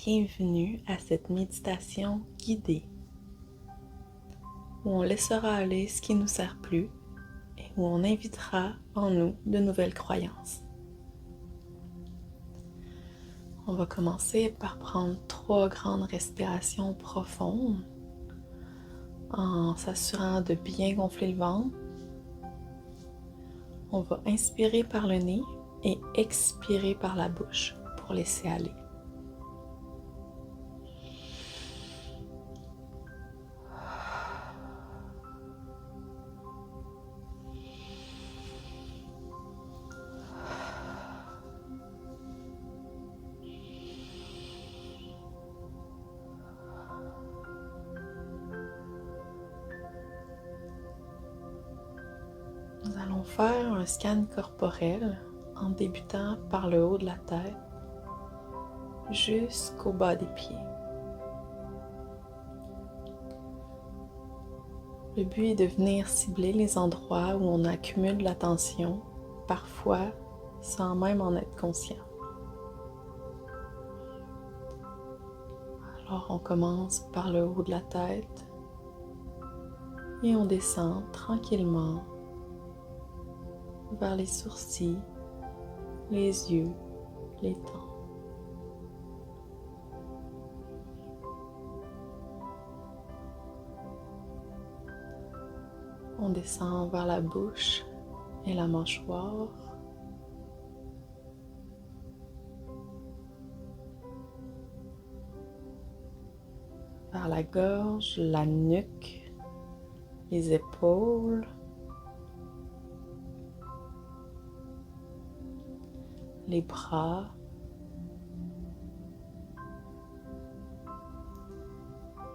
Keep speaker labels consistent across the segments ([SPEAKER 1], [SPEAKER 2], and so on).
[SPEAKER 1] bienvenue à cette méditation guidée où on laissera aller ce qui ne nous sert plus et où on invitera en nous de nouvelles croyances. On va commencer par prendre 3 grandes respirations profondes en s'assurant de bien gonfler le ventre. On va inspirer par le nez et expirer par la bouche pour laisser aller. Nous allons faire un scan corporel en débutant par le haut de la tête jusqu'au bas des pieds. Le but est de venir cibler les endroits où on accumule la tension, parfois sans même en être conscient. Alors on commence par le haut de la tête et on descend tranquillement vers les sourcils, les yeux, les tempes. On descend vers la bouche et la mâchoire. Vers la gorge, la nuque, les épaules, les bras,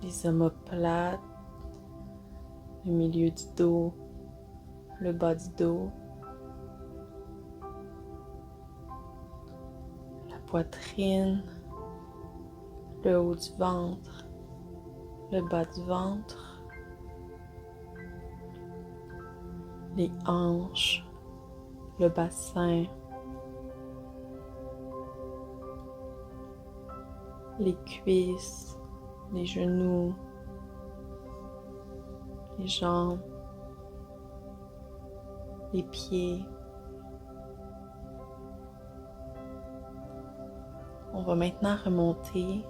[SPEAKER 1] les omoplates, le milieu du dos, le bas du dos, la poitrine, le haut du ventre, le bas du ventre, les hanches, le bassin, les cuisses, les genoux, les jambes, les pieds. On va maintenant remonter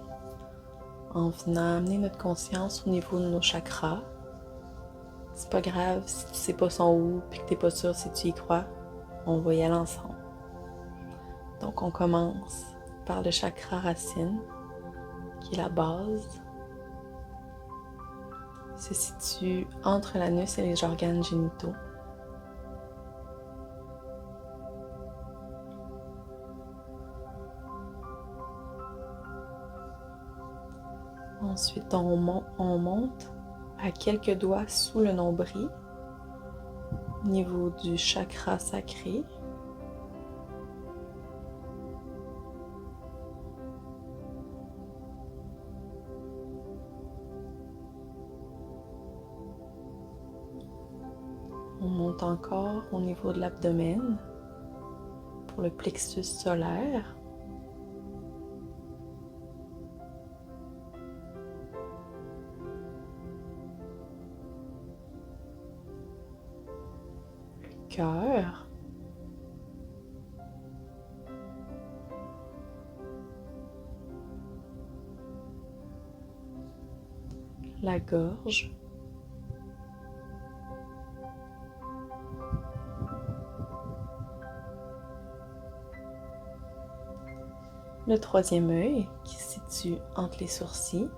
[SPEAKER 1] en venant amener notre conscience au niveau de nos chakras. C'est pas grave si tu sais pas son où puis que t'es pas sûr si tu y crois, on va y aller ensemble. Donc on commence par le chakra racine, qui est la base. Se situe entre l'anus et les organes génitaux. Ensuite, on monte à quelques doigts sous le nombril, au niveau du chakra sacré. On monte encore au niveau de l'abdomen pour le plexus solaire. Le cœur. La gorge. Le troisième œil qui se situe entre les sourcils.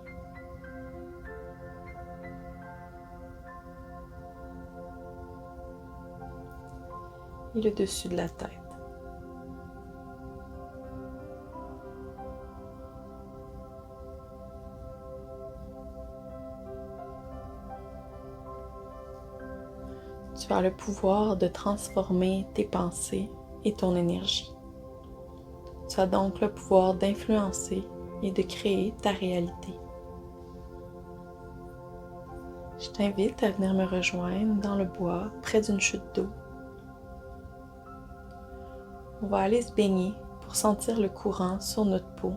[SPEAKER 1] Et le dessus de la tête. Tu as le pouvoir de transformer tes pensées et ton énergie. Tu as donc le pouvoir d'influencer et de créer ta réalité. Je t'invite à venir me rejoindre dans le bois près d'une chute d'eau. On va aller se baigner pour sentir le courant sur notre peau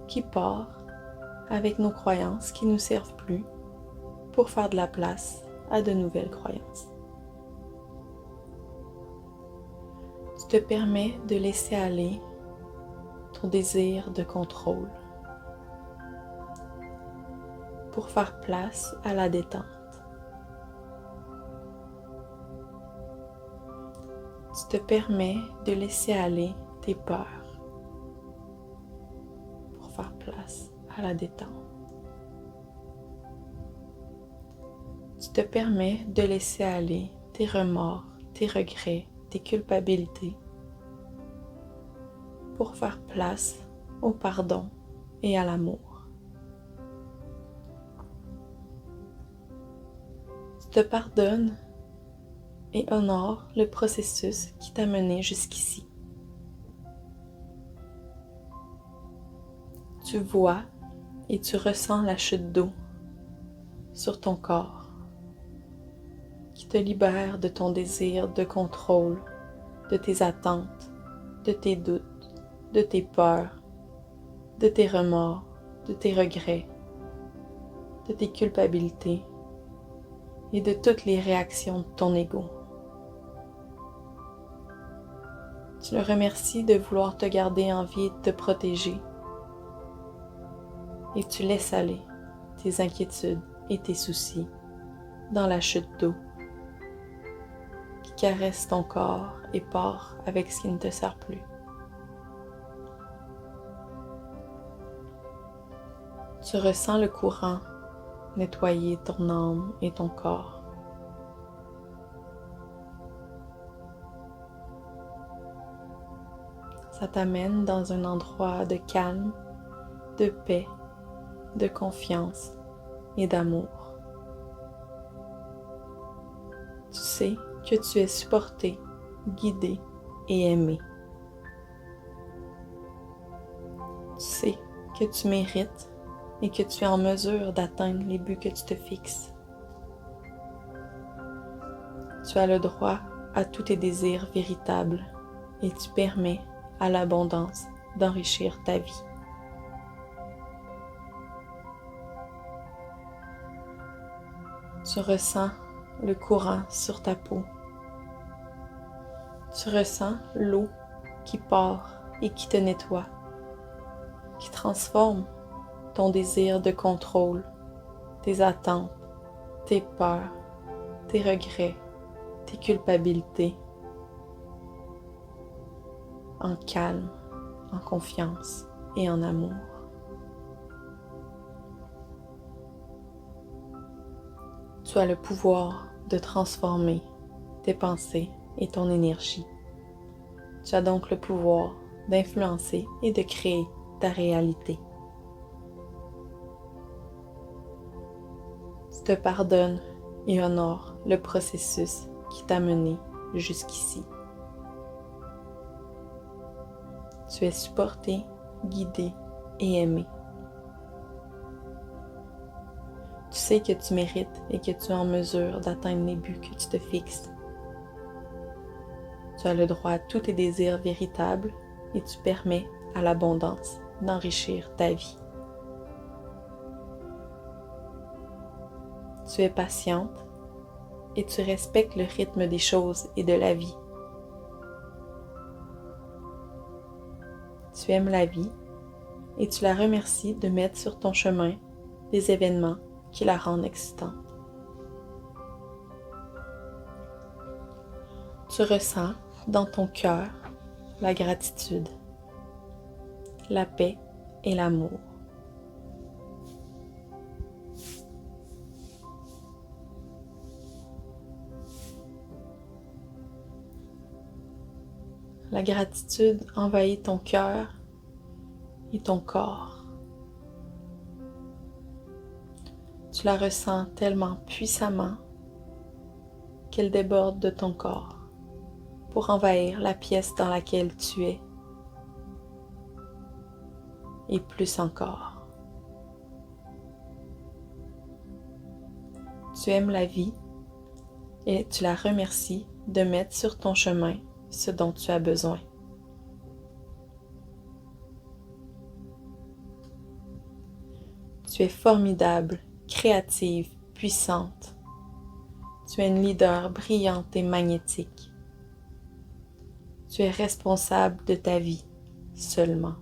[SPEAKER 1] qui part avec nos croyances qui ne nous servent plus pour faire de la place à de nouvelles croyances. Tu te permets de laisser aller ton désir de contrôle pour faire place à la détente. Tu te permets de laisser aller tes peurs pour faire place à la détente. Tu te permets de laisser aller tes remords, tes regrets, tes culpabilités pour faire place au pardon et à l'amour. Tu te pardonnes et honores le processus qui t'a mené jusqu'ici. Tu vois et tu ressens la chute d'eau sur ton corps qui te libère de ton désir de contrôle, de tes attentes, de tes doutes, de tes peurs, de tes remords, de tes regrets, de tes culpabilités et de toutes les réactions de ton ego. Tu le remercies de vouloir te garder en vie et de te protéger. Et tu laisses aller tes inquiétudes et tes soucis dans la chute d'eau qui caresse ton corps et part avec ce qui ne te sert plus. Tu ressens le courant nettoyer ton âme et ton corps. Ça t'amène dans un endroit de calme, de paix, de confiance et d'amour. Tu sais que tu es supporté, guidé et aimé. Tu sais que tu mérites et que tu es en mesure d'atteindre les buts que tu te fixes. Tu as le droit à tous tes désirs véritables et tu permets à l'abondance d'enrichir ta vie. Tu ressens le courant sur ta peau. Tu ressens l'eau qui part et qui te nettoie, qui transforme ton désir de contrôle, tes attentes, tes peurs, tes regrets, tes culpabilités en calme, en confiance et en amour. Tu as le pouvoir de transformer tes pensées et ton énergie. Tu as donc le pouvoir d'influencer et de créer ta réalité. Tu te pardonnes et honores le processus qui t'a mené jusqu'ici. Tu es supporté, guidé et aimé. Tu sais que tu mérites et que tu es en mesure d'atteindre les buts que tu te fixes. Tu as le droit à tous tes désirs véritables et tu permets à l'abondance d'enrichir ta vie. Tu es patiente et tu respectes le rythme des choses et de la vie. Tu aimes la vie et tu la remercies de mettre sur ton chemin des événements qui la rendent excitante. Tu ressens dans ton cœur la gratitude, la paix et l'amour. La gratitude envahit ton cœur et ton corps. Tu la ressens tellement puissamment qu'elle déborde de ton corps pour envahir la pièce dans laquelle tu es et plus encore. Tu aimes la vie et tu la remercies de mettre sur ton chemin ce dont tu as besoin. Tu es formidable, créative, puissante. Tu es une leader brillante et magnétique. Tu es responsable de ta vie seulement.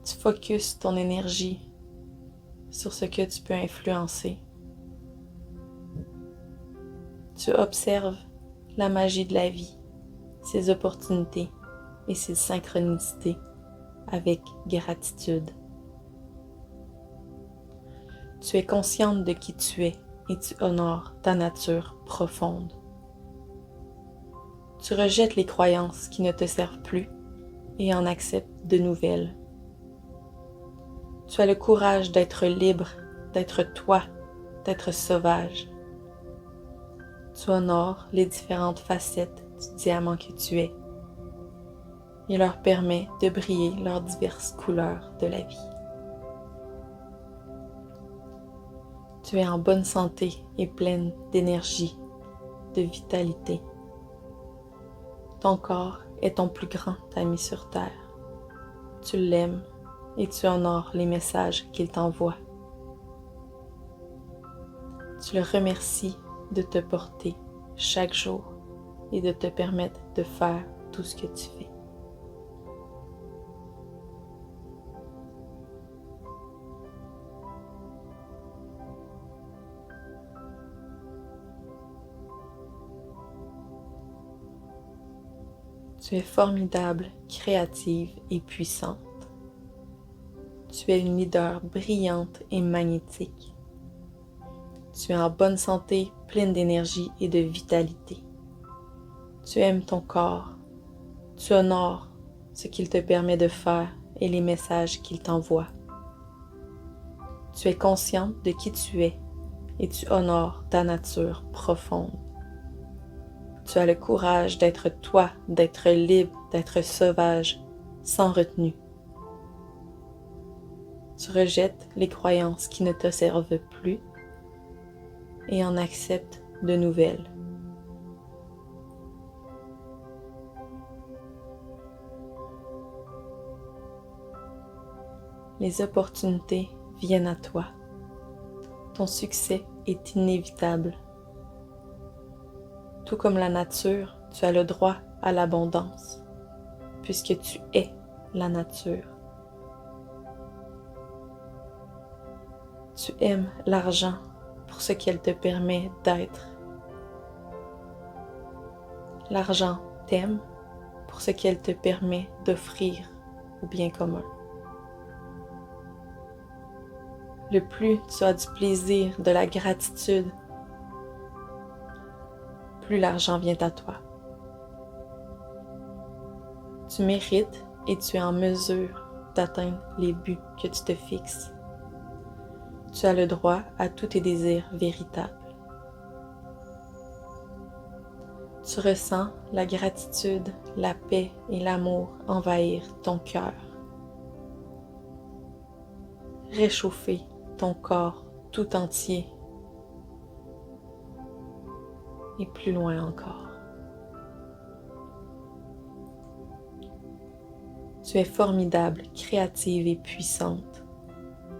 [SPEAKER 1] Tu focuses ton énergie sur ce que tu peux influencer. Tu observes la magie de la vie, ses opportunités et ses synchronicités avec gratitude. Tu es consciente de qui tu es et tu honores ta nature profonde. Tu rejettes les croyances qui ne te servent plus et en acceptes de nouvelles. Tu as le courage d'être libre, d'être toi, d'être sauvage. Tu honores les différentes facettes du diamant que tu es et leur permets de briller leurs diverses couleurs de la vie. Tu es en bonne santé et pleine d'énergie, de vitalité. Ton corps est ton plus grand ami sur Terre. Tu l'aimes et tu honores les messages qu'il t'envoie. Tu le remercies de te porter chaque jour et de te permettre de faire tout ce que tu fais. Tu es formidable, créative et puissante. Tu es une leader brillante et magnétique. Tu es en bonne santé, pleine d'énergie et de vitalité. Tu aimes ton corps. Tu honores ce qu'il te permet de faire et les messages qu'il t'envoie. Tu es consciente de qui tu es et tu honores ta nature profonde. Tu as le courage d'être toi, d'être libre, d'être sauvage, sans retenue. Tu rejettes les croyances qui ne te servent plus et en acceptes de nouvelles. Les opportunités viennent à toi. Ton succès est inévitable. Tout comme la nature, tu as le droit à l'abondance, puisque tu es la nature. Tu aimes l'argent pour ce qu'elle te permet d'être. L'argent t'aime pour ce qu'elle te permet d'offrir au bien commun. Le plus tu as du plaisir, de la gratitude, plus l'argent vient à toi. Tu mérites et tu es en mesure d'atteindre les buts que tu te fixes. Tu as le droit à tous tes désirs véritables. Tu ressens la gratitude, la paix et l'amour envahir ton cœur. Réchauffer ton corps tout entier et plus loin encore. Tu es formidable, créative et puissante.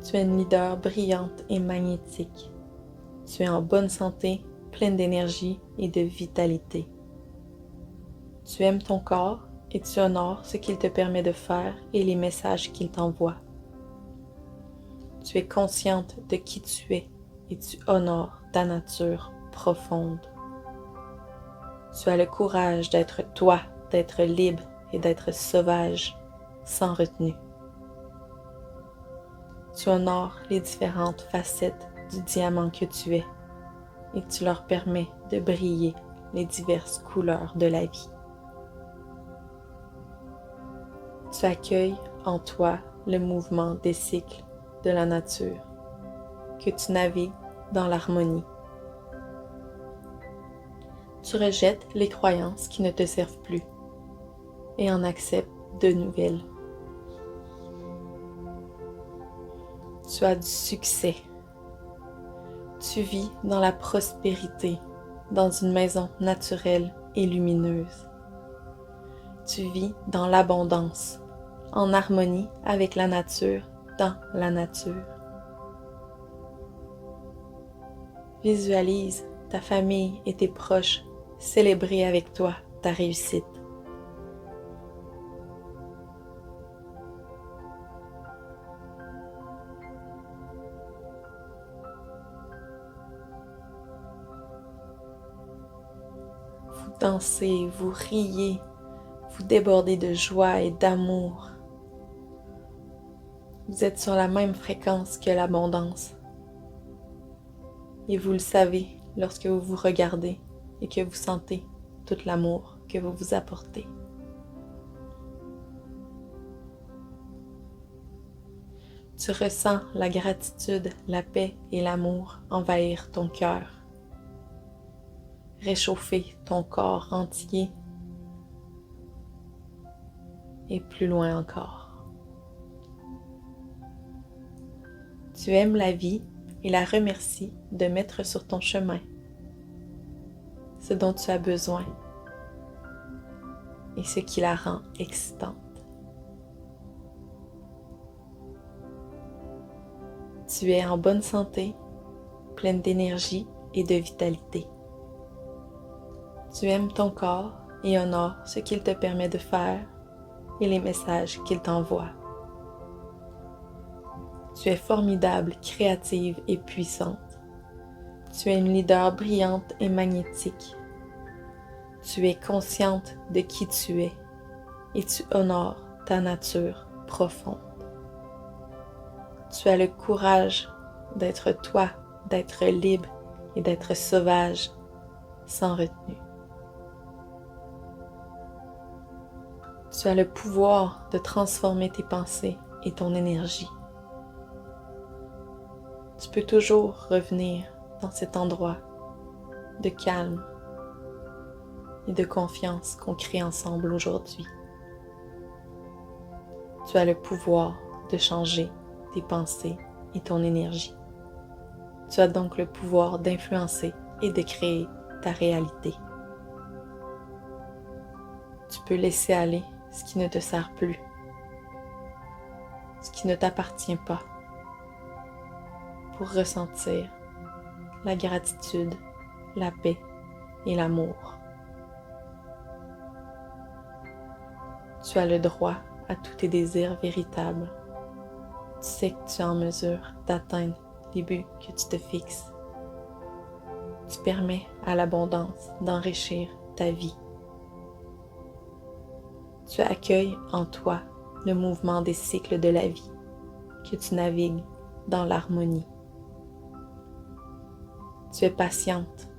[SPEAKER 1] Tu es une leader brillante et magnétique. Tu es en bonne santé, pleine d'énergie et de vitalité. Tu aimes ton corps et tu honores ce qu'il te permet de faire et les messages qu'il t'envoie. Tu es consciente de qui tu es et tu honores ta nature profonde. Tu as le courage d'être toi, d'être libre et d'être sauvage, sans retenue. Tu honores les différentes facettes du diamant que tu es et tu leur permets de briller les diverses couleurs de la vie. Tu accueilles en toi le mouvement des cycles de la nature, que tu navigues dans l'harmonie. Tu rejettes les croyances qui ne te servent plus et en acceptes de nouvelles. Tu as du succès. Tu vis dans la prospérité, dans une maison naturelle et lumineuse. Tu vis dans l'abondance, en harmonie avec la nature dans la nature. Visualise ta famille et tes proches célébrer avec toi ta réussite. Vous dansez, vous riez, vous débordez de joie et d'amour. Vous êtes sur la même fréquence que l'abondance. Et vous le savez lorsque vous vous regardez et que vous sentez tout l'amour que vous vous apportez. Tu ressens la gratitude, la paix et l'amour envahir ton cœur, réchauffer ton corps entier et plus loin encore. Tu aimes la vie et la remercies de mettre sur ton chemin ce dont tu as besoin et ce qui la rend excitante. Tu es en bonne santé, pleine d'énergie et de vitalité. Tu aimes ton corps et honores ce qu'il te permet de faire et les messages qu'il t'envoie. Tu es formidable, créative et puissante. Tu es une leader brillante et magnétique. Tu es consciente de qui tu es et tu honores ta nature profonde. Tu as le courage d'être toi, d'être libre et d'être sauvage sans retenue. Tu as le pouvoir de transformer tes pensées et ton énergie. Tu peux toujours revenir dans cet endroit de calme et de confiance qu'on crée ensemble aujourd'hui. Tu as le pouvoir de changer tes pensées et ton énergie. Tu as donc le pouvoir d'influencer et de créer ta réalité. Tu peux laisser aller ce qui ne te sert plus, ce qui ne t'appartient pas, pour ressentir la gratitude, la paix et l'amour. Tu as le droit à tous tes désirs véritables. Tu sais que tu es en mesure d'atteindre les buts que tu te fixes. Tu permets à l'abondance d'enrichir ta vie. Tu accueilles en toi le mouvement des cycles de la vie, que tu navigues dans l'harmonie. Tu es patiente.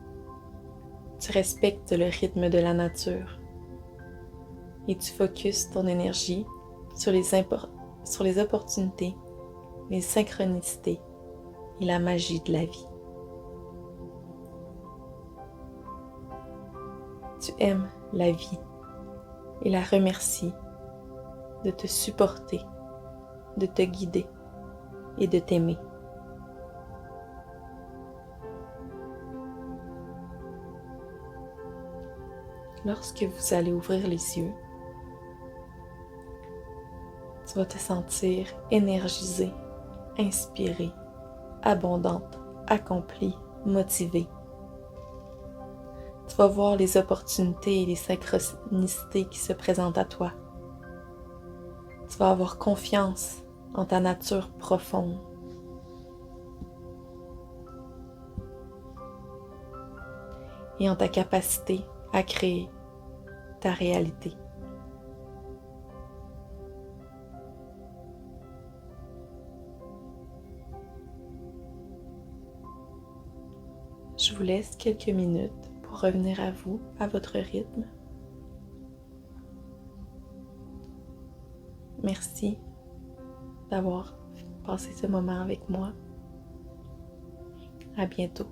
[SPEAKER 1] Tu respectes le rythme de la nature et tu focuses ton énergie sur les opportunités, les synchronicités et la magie de la vie. Tu aimes la vie et la remercies de te supporter, de te guider et de t'aimer. Lorsque vous allez ouvrir les yeux, tu vas te sentir énergisée, inspirée, abondante, accomplie, motivée. Tu vas voir les opportunités et les synchronicités qui se présentent à toi. Tu vas avoir confiance en ta nature profonde. Et en ta capacité à créer ta réalité. Je vous laisse quelques minutes pour revenir à vous, à votre rythme. Merci d'avoir passé ce moment avec moi. À bientôt.